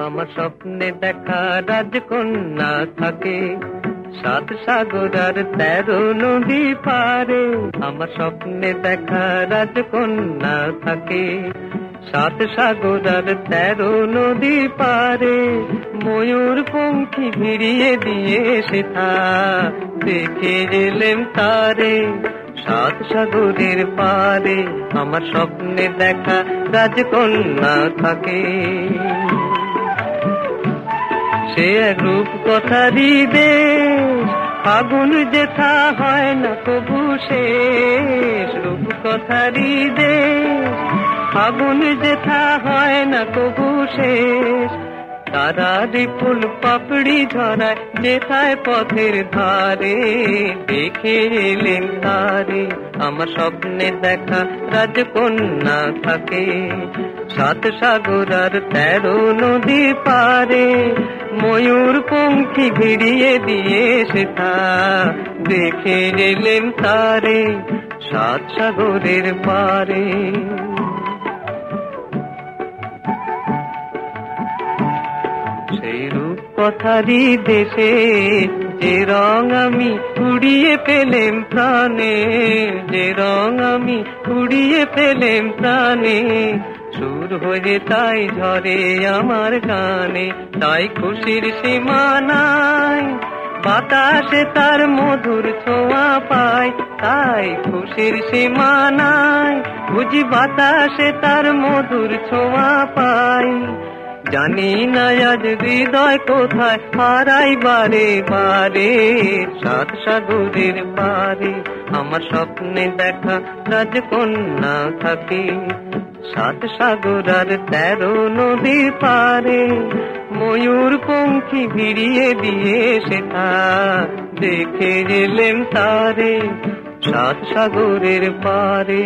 আমার স্বপ্নে দেখা রাজকন্যা থাকে 7 সাগর আর 13 নদী পারে। আমার স্বপ্নে দেখা রাজকন্যা থাকে 7 সাগর আর 13 নদী পারে। ময়ূর পঙ্খী ভিড়িয়ে দিয়ে সেথা দেখে এলেম তারে 7 সাগরের পারে। আমার স্বপ্নে দেখা রাজকন্যা থাকে। সে রূপ কথারি দেশ, ফাগুন যেথা হয় না কবু শেষ। রূপ কথারি দেশ, ফাগুন যেথা হয় না কবু শেষ। তারারি ফুল পাপড়ি ঝরায় যেথায় পথের ধারে, দেখে এলেন তারে। আমার স্বপ্নে দেখা রাজকন্যা থাকে 7 সাগর আর 13 নদী পারে। ময়ূর পঙ্খী ভিড়িয়ে দিয়ে সেথা দেখে এলেন তারে 7 সাগরের পারে। সেই রূপ কথারি দেশে যে রং আমি উড়িয়ে পেলেম প্রাণে, যে রং আমি উড়িয়ে পেলেম প্রাণে। সুর হয়ে তাই ঝরে আমার গানে, তাই খুশির সীমা নাই। বাতাসে তার মধুর ছোঁয়া পাই, তাই খুশির সীমা নাই। বুঝি বাতাসে তার মধুর ছোঁয়া পাই। জানি না আজ হৃদয় কোথায় হারাই বারে বারে 7 সাগরের পারে। আমার স্বপ্নে দেখা রাজকন্যা থাকে 7 সাগর আর 13 নদী পারে। ময়ূর পঙ্খী ভিড়িয়ে দিয়ে সেথা দেখে এলেম তারে 7 সাগরের পারে।